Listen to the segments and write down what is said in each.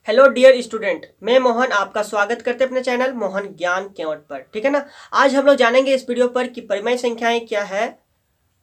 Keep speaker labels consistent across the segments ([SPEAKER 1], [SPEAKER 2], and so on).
[SPEAKER 1] Hello dear student, मैं मोहन आपका स्वागत करते हैं अपने चैनल मोहन ज्ञान केवट पर। ठीक है ना। आज हम लोग जानेंगे इस वीडियो पर कि परिमेय संख्याएं क्या है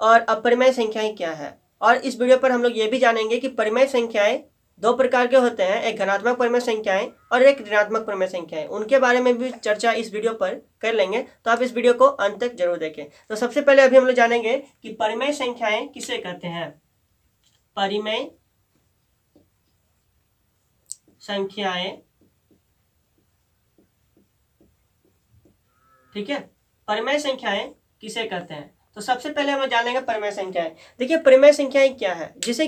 [SPEAKER 1] और अपरिमेय संख्याएं क्या है। और इस वीडियो पर हम लोग ये भी जानेंगे कि परिमेय संख्याएं दो प्रकार के होते हैं, एक धनात्मक परिमेय संख्याएं और एक ऋणात्मक परिमेय संख्याएं। उनके बारे में भी चर्चा इस वीडियो पर कर लेंगे, तो आप इस वीडियो को अंत तक जरूर देखें। तो सबसे पहले अभी हम लोग जानेंगे कि परिमेय संख्याएं किसे कहते हैं। परिमेय संख्याएं, ठीक है, परिमेय संख्याएं किसे कहते हैं। तो सबसे पहले हम जान लेंगे परिमेय संख्याएं। देखिए परिमेय संख्याएं क्या है, जिसे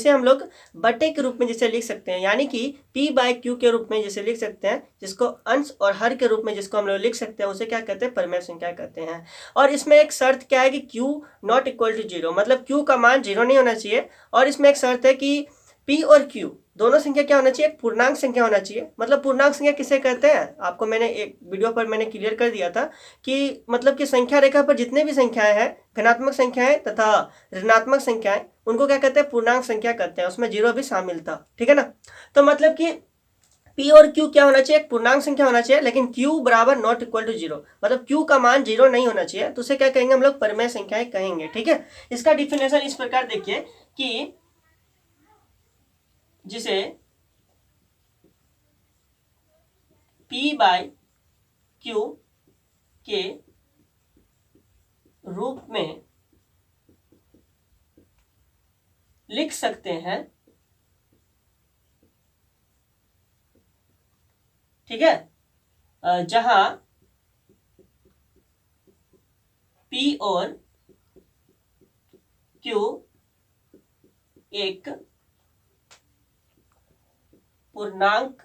[SPEAKER 1] हम लोग बटे के रूप में जिसे लिख सकते हैं, यानी कि p/q के रूप में जिसे लिख सकते हैं, जिसको अंश और हर के रूप में जिसको हम लोग लिख सकते हैं, उसे क्या कहते हैं, परिमेय संख्या कहते हैं। और इसमें एक शर्त क्या है कि q नॉट इक्वल टू 0, मतलब q का मान 0 नहीं होना चाहिए। और इसमें एक शर्त है कि p और q दोनों संख्या क्या होना चाहिए, पूर्णांक संख्या होना चाहिए। मतलब पूर्णांक संख्या किसे कहते हैं, आपको मैंने एक वीडियो पर मैंने क्लियर कर दिया था कि मतलब कि संख्या रेखा पर जितने भी संख्याएं हैं, धनात्मक संख्याएं तथा ऋणात्मक संख्याएं, उनको क्या कहते हैं, पूर्णांक संख्या कहते हैं। उसमें 0 भी शामिल था। ठीक है ना। तो मतलब कि p और q क्या होना चाहिए, एक पूर्णांक संख्या होना चाहिए, लेकिन q बराबर नॉट इक्वल टू 0, मतलब q का मान 0 नहीं होना चाहिए। तो उसे क्या कहेंगे, हम लोग परिमेय संख्याएं कहेंगे। ठीक है। इसका डिफिनेशन इस प्रकार देखिए कि जिसे p/q के रूप में लिख सकते हैं। ठीक है। जहां p और q एक पूर्णांक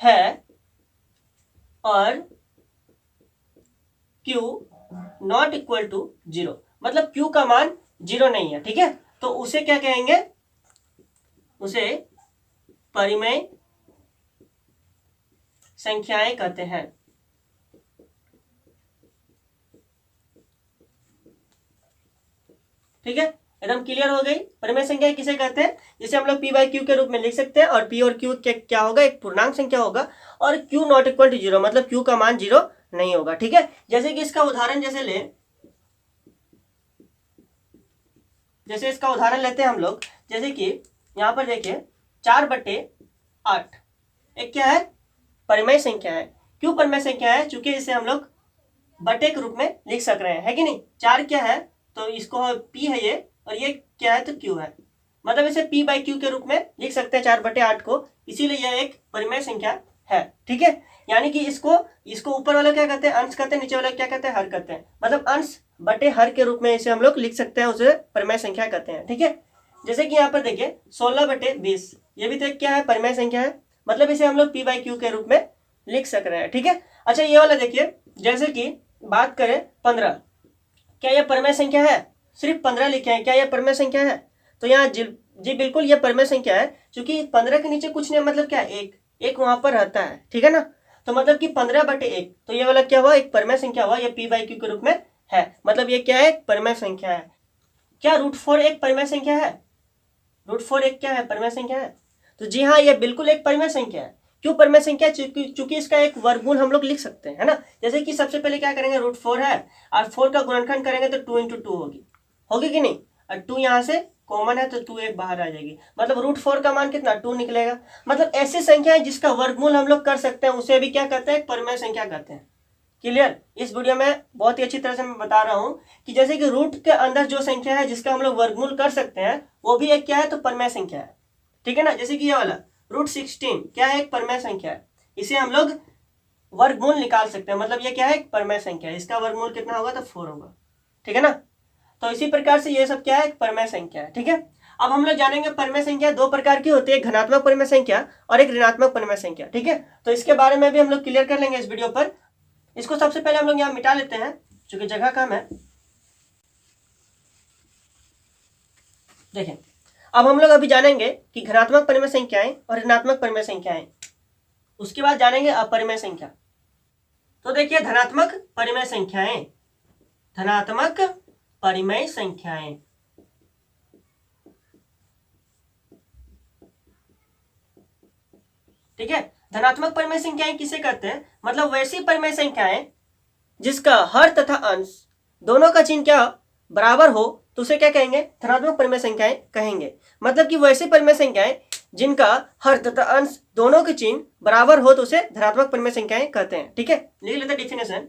[SPEAKER 1] है और q नॉट इक्वल टू 0, मतलब q का मान 0 नहीं है। ठीक है। तो उसे क्या कहेंगे, उसे परिमेय संख्याएं कहते हैं। ठीक है, एकदम क्लियर हो गई। परिमेय संख्या किसे कहते हैं, जिसे हम लोग p/q के रूप में लिख सकते हैं, और p और q क्या होगा, एक पूर्णांक संख्या होगा, और q नॉट इक्वल टू 0, मतलब q का मान 0 नहीं होगा। ठीक है। जैसे कि इसका उदाहरण जैसे इसका उदाहरण लेते हैं हम लोग। जैसे कि यहां पर देखिए 4/8 एक क्या है, परिमेय संख्या है। क्यों परिमेय संख्या है, चूंकि इसे हम लोग बटे के रूप में लिख सक रहे हैं, है कि नहीं। 4 क्या है, तो इसको p है ये, और ये क्या है, तो q है, मतलब इसे p/q के रूप में लिख सकते हैं 4/8 को, इसीलिए यह एक परिमेय संख्या है। ठीक है। यानी कि इसको ऊपर वाला क्या कहते हैं, अंश कहते हैं, नीचे वाला क्या कहते हैं, हर कहते हैं, मतलब अंश बटे हर के रूप में इसे हम लोग लिख सकते हैं, उसे परिमेय संख्या कहते हैं। ठीक है। जैसे कि यहाँ पर देखिए 16/20, ये भी तो एक क्या है, परिमेय संख्या है, मतलब इसे हम लोग p/q के रूप में लिख सक रहे हैं। ठीक है। अच्छा ये वाला देखिए, जैसे कि बात करें 15, क्या यह परिमेय संख्या है, सिर्फ 15 लिखे हैं, क्या यह परिमेय संख्या है। तो यहाँ जी बिल्कुल यह परिमेय संख्या है, क्योंकि 15 के नीचे कुछ नहीं, मतलब क्या, एक वहां पर रहता है। ठीक है ना। तो मतलब कि 15/1, तो ये वाला क्या हुआ, एक परिमेय संख्या हुआ, ये p/q के रूप में है, मतलब ये क्या है, एक परिमेय संख्या है। क्या √4 एक परिमेय संख्या है, √4 एक क्या है, परिमेय संख्या है। तो जी हाँ, ये बिल्कुल एक परिमेय संख्या है। क्यों परिमेय संख्या, चूंकि इसका एक वर्गमूल हम लोग लिख सकते हैं, है ना। जैसे कि सबसे पहले क्या करेंगे, √4 है, और 4 का गुणनखंड करेंगे तो 2 × 2 होगी कि नहीं, और 2 यहाँ से कॉमन है, तो 2 एक बाहर आ जाएगी, मतलब √4 का मान कितना, 2 निकलेगा। मतलब ऐसी संख्या है जिसका वर्गमूल हम लोग कर सकते हैं, उसे भी क्या कहते हैं, परिमेय संख्या कहते हैं। क्लियर। इस वीडियो में बहुत ही अच्छी तरह से मैं बता रहा हूं कि जैसे कि रूट के अंदर जो संख्या है जिसका हम लोग वर्गमूल कर सकते हैं, वो भी एक क्या है, तो परिमेय संख्या है। ठीक है ना। जैसे कि ये वाला √16 क्या है, एक परिमेय संख्या है, इसे हम लोग वर्गमूल निकाल सकते हैं, मतलब ये क्या है, एक परिमेय संख्या है, इसका वर्गमूल कितना होगा, तो 4 होगा। ठीक है ना। तो इसी प्रकार से ये सब क्या है, एक परिमेय संख्या है। ठीक है। अब हम लोग जानेंगे परिमेय संख्या दो प्रकार की होती है, एक धनात्मक परिमेय संख्या और एक ऋणात्मक परिमेय संख्या। ठीक है। तो इसके बारे में भी हम लोग क्लियर कर लेंगे इस वीडियो पर। इसको सबसे पहले हम लोग यहाँ मिटा लेते हैं, क्योंकि जगह कम है। देखें, अब हम लोग अभी जानेंगे कि धनात्मक परिमेय संख्याएं और ऋणात्मक परिमेय संख्याएं, उसके बाद जानेंगे अपरिमेय संख्या। तो देखिए धनात्मक परिमेय संख्याएं, धनात्मक परिमेय संख्याएं, ठीक है। धनात्मक परिमेय संख्याएं किसे कहते हैं, मतलब वैसी परिमेय संख्याएं जिसका हर तथा अंश दोनों का चिन्ह क्या बराबर हो तो उसे क्या कहेंगे, धनात्मक परिमेय संख्याएं कहेंगे। मतलब कि वैसी परिमेय संख्याएं जिनका हर तथा अंश दोनों के चिन्ह बराबर हो तो उसे धनात्मक परिमेय संख्याएं कहते हैं। ठीक है, लिख लेते हैं डिफिनेशन।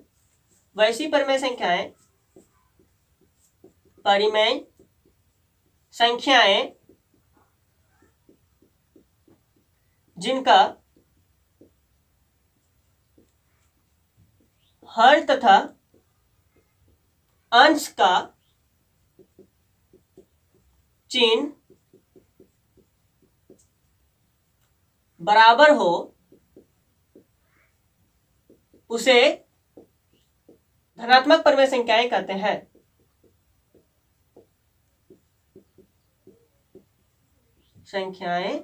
[SPEAKER 1] वैसी परिमेय संख्याएं, परिमेय संख्याएं जिनका हर तथा अंश का चिन्ह बराबर हो उसे धनात्मक परिमेय संख्याएं कहते हैं। संख्याएं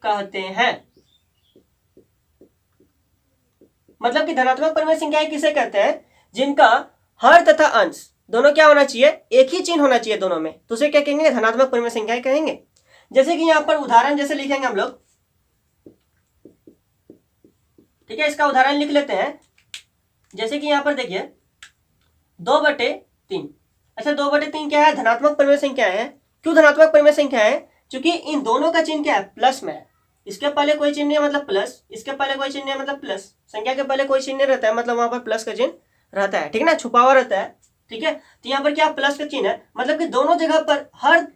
[SPEAKER 1] कहते हैं मतलब कि धनात्मक परिमेय संख्याएं किसे कहते हैं, जिनका हर तथा अंश दोनों क्या होना चाहिए, एक ही चिन्ह होना चाहिए दोनों में, तो उसे क्या कहेंगे, धनात्मक परिमेय संख्याएं कहेंगे। जैसे कि यहां पर उदाहरण जैसे लिखेंगे हम लोग, ठीक है, इसका उदाहरण लिख लेते हैं। जैसे कि यहां पर देखिए 2/3। अच्छा, 2/3 क्या है, धनात्मक परिमेय संख्या है। क्यों धनात्मक परिमेय संख्या है, क्योंकि इन दोनों का चिन्ह क्या है, प्लस में है। इसके पहले कोई चिन्ह नहीं है मतलब प्लस, इसके पहले कोई चिन्ह नहीं है मतलब प्लस, संख्या के पहले कोई चिन्ह नहीं रहता है मतलब वहां पर प्लस का चिन्ह रहता है, ठीक है ना, छुपा हुआ रहता है। ठीक है, तो यहाँ पर क्या प्लस का चिन्ह है, मतलब कि दोनों जगह पर हर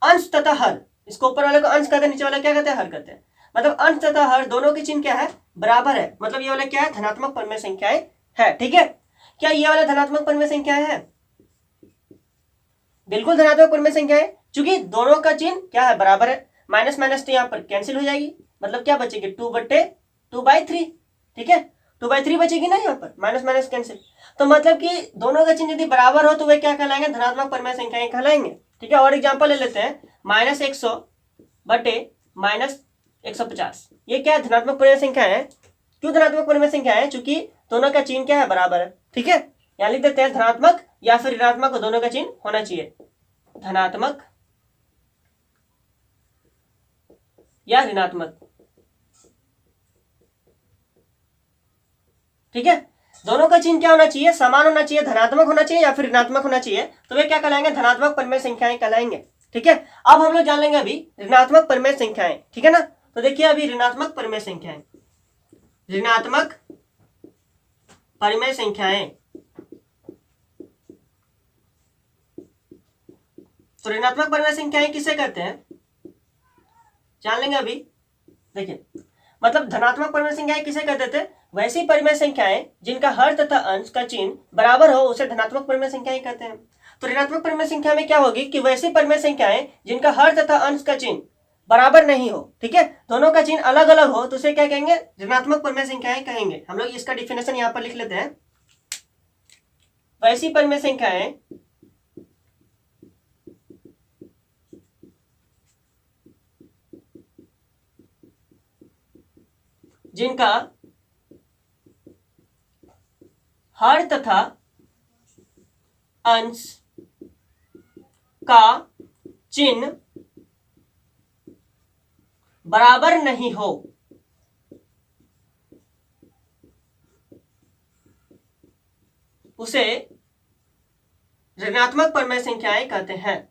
[SPEAKER 1] अंश तथा हर, इसको ऊपर वाले को अंश कहते हैं, नीचे वाला क्या कहते हैं, हर कहते हैं। मतलब अंश तथा हर दोनों के चिन्ह क्या है, बराबर है। मतलब ये वाला क्या है, धनात्मक परिमेय संख्याएं है। ठीक है, क्या ये वाला धनात्मक परिमेय संख्याएं है, बिल्कुल धनात्मक परिमेय संख्या है, क्योंकि दोनों का चिन्ह क्या है, बराबर है। माइनस माइनस तो यहाँ पर कैंसिल हो जाएगी, मतलब क्या बचेगी, 2/3। ठीक है, 2/3 बचेगी ना, यहाँ पर माइनस माइनस कैंसिल। तो मतलब कि दोनों का चिन्ह यदि बराबर हो तो वे क्या कहलाएंगे, धनात्मक परिमेय संख्याएं कहलाएंगे। ठीक है, और एग्जाम्पल ले लेते हैं, -100/-150। ये क्या है, धनात्मक परिमेय संख्या है। क्यों धनात्मक परिमेय संख्या है, क्योंकि दोनों का चिन्ह क्या है, बराबर है। ठीक है, यहाँ लिख देते हैं धनात्मक या फिर ऋणात्मक दोनों का चिन्ह होना चाहिए, धनात्मक या ऋणात्मक। ठीक है, दोनों का चिन्ह क्या होना चाहिए, समान होना चाहिए, धनात्मक होना चाहिए या फिर ऋणात्मक होना चाहिए, तो वे क्या कहलाएंगे, धनात्मक परिमेय संख्याएं कहलाएंगे। ठीक है, अब हम लोग जान लेंगे अभी ऋणात्मक परिमेय संख्याएं। ठीक है ना, तो देखिए अभी ऋणात्मक परिमेय संख्याएं, ऋणात्मक परिमेय संख्याएं, तो ऋणात्मक परिमेय संख्याएं किसे कहते हैं, जान लेंगे अभी। देखिए, मतलब धनात्मक परिमेय संख्याएं किसे कहते थे, वैसी परिमेय संख्याएं जिनका हर तथा अंश का चिन्ह बराबर हो उसे धनात्मक परिमेय संख्याएं कहते हैं। तो ऋणात्मक परिमेय संख्या में क्या होगी कि वैसी परिमेय संख्याएं जिनका हर तथा अंश का चिन्ह बराबर नहीं हो, ठीक है, दोनों का चिन्ह अलग अलग हो, तो उसे क्या कहेंगे, ऋणात्मक परिमेय संख्याएं कहेंगे। हम लोग इसका डिफिनेशन यहाँ पर लिख लेते हैं। वैसी परिमेय संख्याएं जिनका हर तथा अंश का चिन्ह बराबर नहीं हो, उसे ऋणात्मक परिमेय संख्याएं कहते हैं।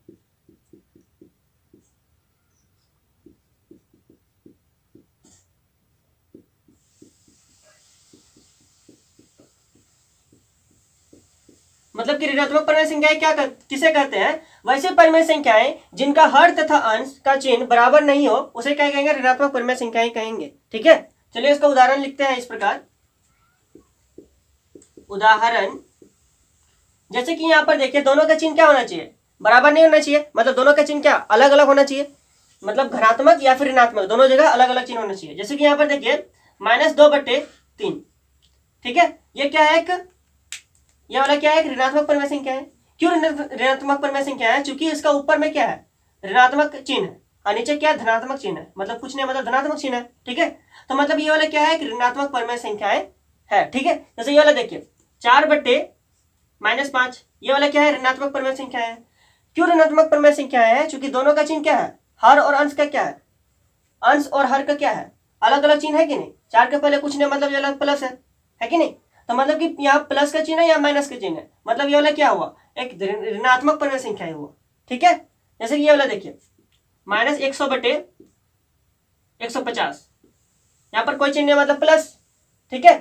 [SPEAKER 1] मतलब कि ऋणात्मक परिमेय संख्याएं किसे कहते हैं, वैसे परिमेय संख्याएं जिनका हर तथा अंश का चिन्ह बराबर नहीं हो उसे क्या कहेंगे, ऋणात्मक परिमेय संख्याएं कहेंगे। ठीक है, चलिए इसका उदाहरण लिखते हैं इस प्रकार। उदाहरण जैसे कि यहाँ पर देखिए, दोनों का चिन्ह क्या होना चाहिए, बराबर नहीं होना चाहिए, मतलब दोनों का चिन्ह क्या अलग अलग होना चाहिए, मतलब धनात्मक या फिर ऋणात्मक दोनों जगह अलग अलग चिन्ह होना चाहिए। जैसे कि यहाँ पर देखिए -2/3। ठीक है, ये क्या है, ये वाला क्या है, ऋणात्मक परिमेय संख्या है। क्यों ऋणात्मक परिमेय संख्या है, क्योंकि इसका ऊपर में क्या है, ऋणात्मक चिन्ह है और नीचे क्या धनात्मक चिन्ह है, मतलब कुछ नहीं, मतलब धनात्मक चिन्ह है। ठीक है, तो मतलब ये वाला क्या है, ऋणात्मक परिमेय संख्याएं है। ठीक है, जैसे ये वाला देखिए 4/-5, ये वाला क्या है, ऋणात्मक परिमेय संख्या है। क्यों ऋणात्मक परिमेय संख्या है, क्योंकि दोनों का चिन्ह क्या है, हर और अंश का क्या है, अंश और हर का क्या है, अलग अलग चिन्ह है कि नहीं, 4 के पहले कुछ नहीं, मतलब ये वाला प्लस है कि नहीं, तो मतलब कि यहाँ प्लस का चिन्ह है या माइनस का चिन्ह है, मतलब ये वाला क्या हुआ, एक ऋणात्मक परिमेय संख्या हुआ, ठीक है। जैसे कि ये वाला देखिए -100/150, यहाँ पर कोई चिन्ह नहीं मतलब प्लस, ठीक है।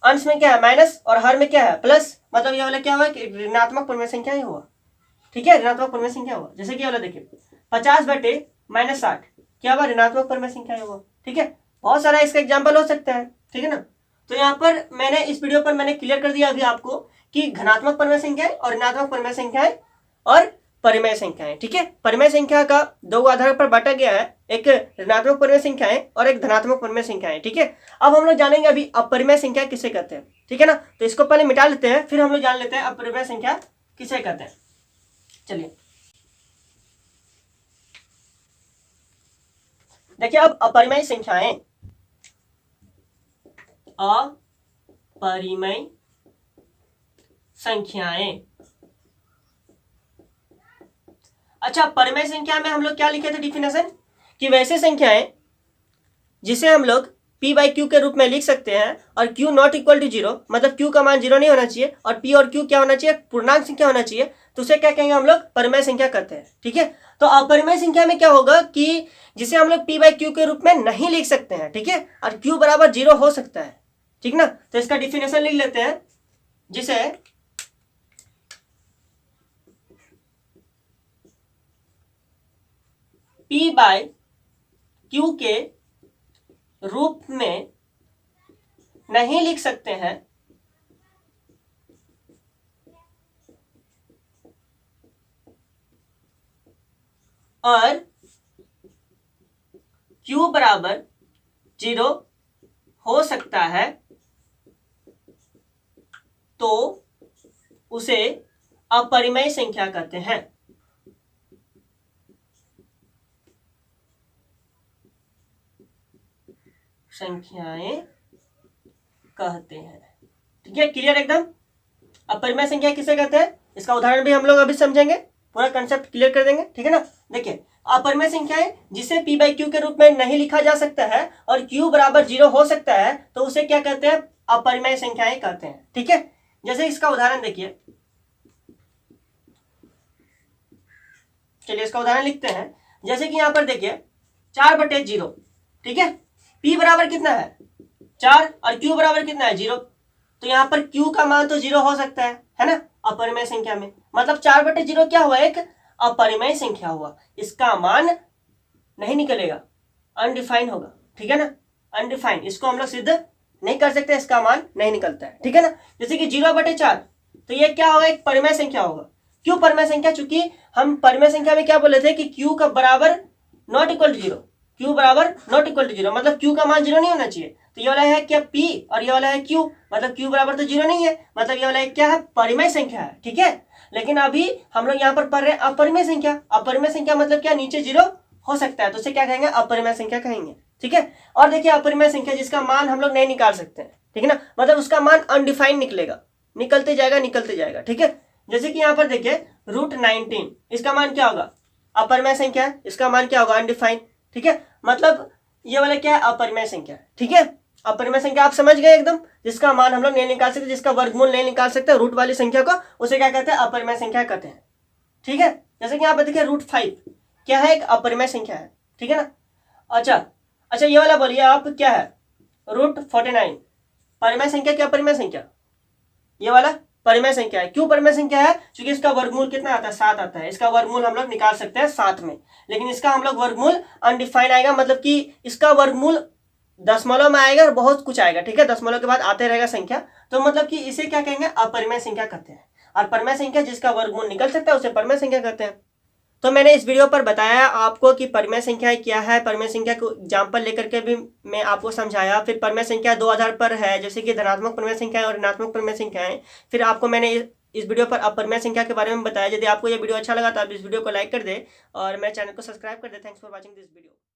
[SPEAKER 1] अंश में क्या है माइनस और हर में क्या है प्लस, मतलब ये वाला क्या हुआ कि ऋणात्मक परिमेय संख्या ही हुआ, ठीक है, ऋणात्मक परिमेय संख्या हुआ। जैसे कि ये वाला देखिए 50/-60 क्या हुआ, ऋणात्मक परिमेय संख्या हुआ, ठीक है। बहुत सारा इसका एग्जाम्पल हो सकता है, ठीक है ना। तो यहाँ पर मैंने इस वीडियो पर मैंने क्लियर कर दिया अभी आपको कि धनात्मक परिमेय संख्याएं और ऋणात्मक परिमेय संख्याएं और परिमेय संख्याएं, ठीक है। परिमेय संख्या का दो आधार पर बांटा गया है, एक ऋणात्मक परिमेय संख्याएं और एक धनात्मक परिमेय संख्याएं, ठीक है। अब हम लोग जानेंगे अभी अपरिमेय संख्या किसे कहते हैं, ठीक है ना। तो इसको पहले मिटा लेते हैं, फिर हम लोग जान लेते हैं अपरिमेय संख्या किसे कहते हैं। चलिए देखिए, अब अपरिमेय संख्याएं, अपरिमेय संख्याएं, अच्छा परिमेय संख्या में हम लोग क्या लिखे थे डिफिनेशन, कि वैसे संख्याएं जिसे हम लोग p बाई क्यू के रूप में लिख सकते हैं और q नॉट इक्वल टू 0, मतलब q का मान 0 नहीं होना चाहिए और p और q क्या होना चाहिए, पूर्णांक संख्या होना चाहिए, तो उसे क्या कहेंगे हम लोग, परिमेय संख्या कहते हैं, ठीक है। तो अपरिमेय संख्या में क्या होगा कि जिसे हम लोग p बाई क्यू के रूप में नहीं लिख सकते हैं, ठीक है, और q बराबर 0 हो सकता है, ठीक ना। तो इसका डिफिनेशन लिख लेते हैं, जिसे p बाई क्यू के रूप में नहीं लिख सकते हैं और q बराबर 0 हो सकता है, तो उसे अपरिमेय संख्या कहते हैं। संख्याएं कहते हैं, ठीक है, क्लियर एकदम। अपरिमेय संख्या किसे कहते हैं, इसका उदाहरण भी हम लोग अभी समझेंगे, पूरा कंसेप्ट क्लियर कर देंगे, ठीक है ना। देखिए अपरिमेय संख्याएं जिसे p बाई क्यू के रूप में नहीं लिखा जा सकता है और q बराबर 0 हो सकता है, तो उसे क्या कहते हैं, अपरिमेय संख्याएं कहते हैं, ठीक है। जैसे इसका उदाहरण देखिए, चलिए इसका उदाहरण लिखते हैं। जैसे कि यहां पर देखिए 4/0, ठीक है, p बराबर कितना है 4 और q बराबर कितना है 0, तो यहाँ पर q का मान तो 0 हो सकता है ना, अपरिमेय संख्या में, मतलब 4/0 क्या हुआ, एक अपरिमेय संख्या हुआ, इसका मान नहीं निकलेगा, अनडिफाइन होगा, ठीक है ना, अनडिफाइन, इसको हम लोग सिद्ध नहीं कर सकते, इसका मान नहीं निकलता है, ठीक है ना। जैसे कि 0/4, तो ये क्या होगा, एक परिमेय संख्या होगा। क्यों परिमेय संख्या, चूंकि हम परिमेय संख्या में क्या बोले थे कि q का बराबर नॉट इक्वल टू 0, q बराबर नॉट इक्वल टू 0, मतलब q का मान 0 नहीं होना चाहिए, तो ये वाला है क्या p और ये वाला है q, मतलब q बराबर तो 0 नहीं है, मतलब ये वाला है क्या है, परिमेय संख्या है, ठीक है। लेकिन अभी हम लोग यहाँ पर पढ़ रहे हैं अपरिमेय संख्या, अपरिमेय संख्या मतलब क्या, नीचे 0 हो सकता है, तो उसे क्या कहेंगे, अपरिमेय संख्या कहेंगे, ठीक है। और देखिए अपरिमेय संख्या जिसका मान हम लोग नहीं निकाल सकते हैं, ठीक है ना, मतलब उसका मान अनडिफाइंड निकलेगा, निकलते जाएगा, ठीक है। जैसे कि यहाँ पर देखिए √19, इसका मान क्या होगा, अपरिमेय संख्या है, इसका मान क्या होगा, अनडिफाइंड, ठीक है, मतलब ये वाला क्या है, अपरिमेय संख्या, ठीक है। अपरिमेय संख्या आप समझ गए एकदम, जिसका मान हम लोग नहीं निकाल सकते, जिसका वर्गमूल नहीं निकाल सकते, रूट वाली संख्या को, उसे क्या कहते हैं, अपरिमेय संख्या कहते हैं, ठीक है। जैसे कि यहाँ पर देखिए √5 क्या है, एक अपरिमेय संख्या है, ठीक है ना। अच्छा ये वाला बोलिए आप, क्या है, √49 परिमेय संख्या क्या, अपरिमेय संख्या, ये वाला परिमेय संख्या है। क्यों परिमेय संख्या है, क्योंकि इसका वर्गमूल कितना आता है, 7 आता है, इसका वर्गमूल हम लोग निकाल सकते हैं 7 में, लेकिन इसका हम लोग वर्गमूल अनडिफाइन आएगा, मतलब कि इसका वर्गमूल दशमलव में आएगा और बहुत कुछ आएगा, ठीक है, दशमलव के बाद आते रहेगा संख्या, तो मतलब कि इसे क्या कहेंगे, अपरिमेय संख्या कहते हैं। और परिमेय संख्या जिसका वर्गमूल निकल सकता है उसे परिमेय संख्या कहते हैं। तो मैंने इस वीडियो पर बताया आपको कि परिमेय संख्याएं क्या है, परिमेय संख्या को एग्जाम्पल लेकर के भी मैं आपको समझाया। फिर परिमेय संख्या 2 आधार पर है, जैसे कि धनात्मक परिमेय संख्याएं और ऋणात्मक परिमेय संख्याएं। फिर आपको मैंने इस वीडियो पर अपरिमेय संख्या के बारे में बताया। यदि आपको ये वीडियो अच्छा लगा तो आप इस वीडियो को लाइक कर दें और मेरे चैनल को सब्सक्राइब कर दें। Thanks for watching this video.